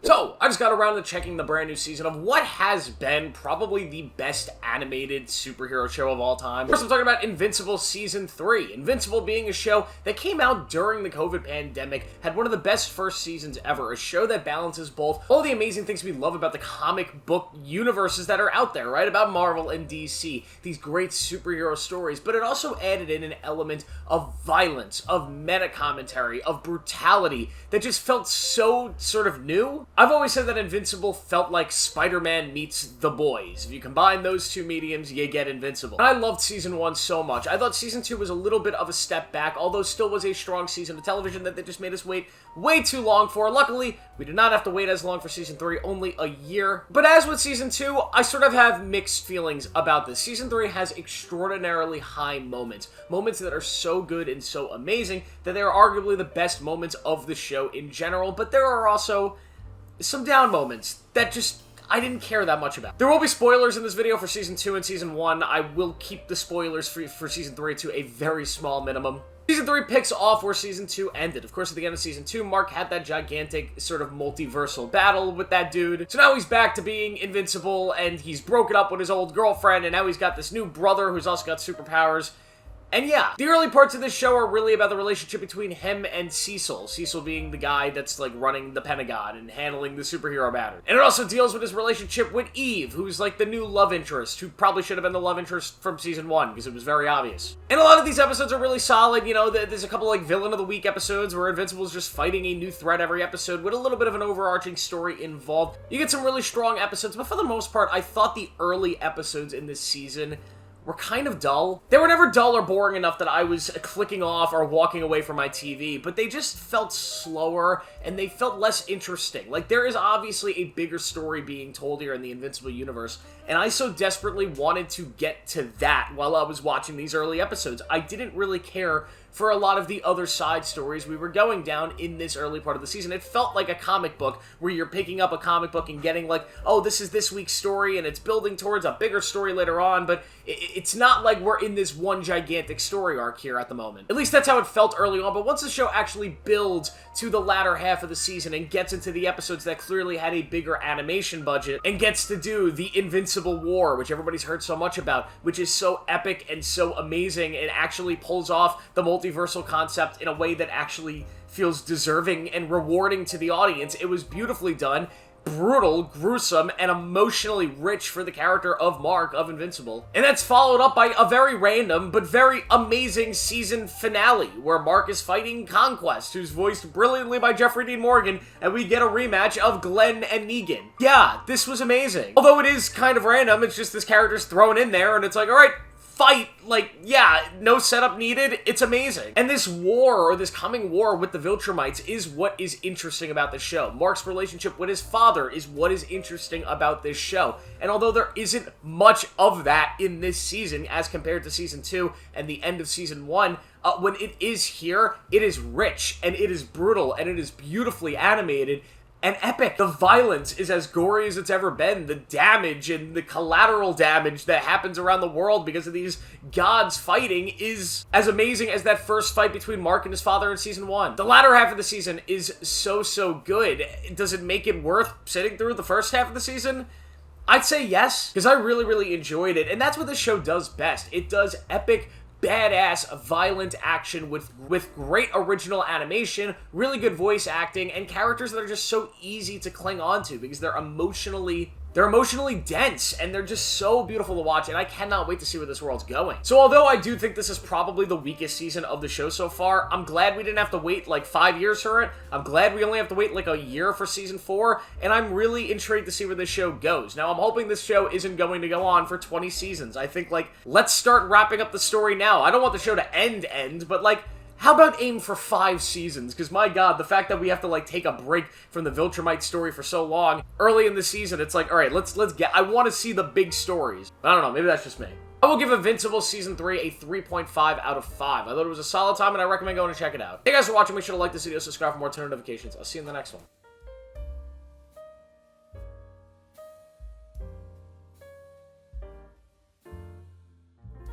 So, I just got around to checking the brand new season of what has been probably the best animated superhero show of all time. First, I'm talking about Invincible Season 3. Invincible being a show that came out during the COVID pandemic, had one of the best first seasons ever, a show that balances both all the amazing things we love about the comic book universes that are out there, right? About Marvel and DC, these great superhero stories, but it also added in an element of violence, of meta commentary, of brutality that just felt so sort of new. I've always said that Invincible felt like Spider-Man meets The Boys. If you combine those two mediums, you get Invincible. And I loved Season 1 so much. I thought Season 2 was a little bit of a step back, although still was a strong season of television that they just made us wait way too long for. Luckily, we did not have to wait as long for Season 3, only a year. But as with Season 2, I sort of have mixed feelings about this. Season 3 has extraordinarily high moments. Moments that are so good and so amazing that they are arguably the best moments of the show in general, but there are also some down moments that just I didn't care that much about. There will be spoilers in this video for Season 2 and Season 1. I will keep the spoilers for Season 3 to a very small minimum. Season 3 picks off where Season 2 ended. Of course, at the end of Season 2, Mark had that gigantic sort of multiversal battle with that dude. So now he's back to being invincible, and he's broken up with his old girlfriend, and now he's got this new brother who's also got superpowers. And yeah, the early parts of this show are really about the relationship between him and Cecil. Cecil being the guy that's like running the Pentagon and handling the superhero matter. And it also deals with his relationship with Eve, who's like the new love interest, who probably should have been the love interest from Season 1 because it was very obvious. And a lot of these episodes are really solid. You know, there's a couple like Villain of the Week episodes where Invincible's just fighting a new threat every episode with a little bit of an overarching story involved. You get some really strong episodes, but for the most part, I thought the early episodes in this season were kind of dull. They were never dull or boring enough that I was clicking off or walking away from my TV, but they just felt slower and they felt less interesting. Like, there is obviously a bigger story being told here in the Invincible universe, and I so desperately wanted to get to that while I was watching these early episodes. I didn't really care for a lot of the other side stories we were going down in this early part of the season. It felt like a comic book where you're picking up a comic book and getting like, oh, this is this week's story and it's building towards a bigger story later on, but it's not like we're in this one gigantic story arc here at the moment. At least that's how it felt early on, but once the show actually builds to the latter half of the season and gets into the episodes that clearly had a bigger animation budget and gets to do the Invincible War, which everybody's heard so much about, which is so epic and so amazing and actually pulls off the multiversal concept in a way that actually feels deserving and rewarding to the audience. It was beautifully done, brutal, gruesome, and emotionally rich for the character of Mark of Invincible. And that's followed up by a very random but very amazing season finale where Mark is fighting Conquest, who's voiced brilliantly by Jeffrey Dean Morgan, and we get a rematch of Glenn and Negan. Yeah, this was amazing. Although it is kind of random, it's just this character's thrown in there and it's like, alright, fight, like, yeah, no setup needed, it's amazing. And this war, or this coming war with the Viltrumites, is what is interesting about the show. Mark's relationship with his father is what is interesting about this show. And although there isn't much of that in this season, as compared to Season 2 and the end of Season 1, when it is here, it is rich, and it is brutal, and it is beautifully animated, and epic. The violence is as gory as it's ever been. The damage and the collateral damage that happens around the world because of these gods fighting is as amazing as that first fight between Mark and his father in Season 1. The latter half of the season is so good. Does it make it worth sitting through the first half of the season? I'd say yes, because I really enjoyed it, and that's what this show does best. It does epic, badass, violent action with great original animation, really good voice acting, and characters that are just so easy to cling on to because they're emotionally dense, and they're just so beautiful to watch, and I cannot wait to see where this world's going. So although I do think this is probably the weakest season of the show so far, I'm glad we didn't have to wait like 5 years for it. I'm glad we only have to wait like a year for Season 4, and I'm really intrigued to see where this show goes. Now, I'm hoping this show isn't going to go on for 20 seasons. I think, like, let's start wrapping up the story now. I don't want the show to end, but, like, how about aim for 5 seasons? Because, my god, the fact that we have to, like, take a break from the Viltrumite story for so long, early in the season, it's like, alright, let's get, I want to see the big stories. I don't know, maybe that's just me. I will give Invincible Season 3 a 3.5 out of 5. I thought it was a solid time, and I recommend going and check it out. Hey guys for watching, make sure to like this video, subscribe for more turn notifications. I'll see you in the next one.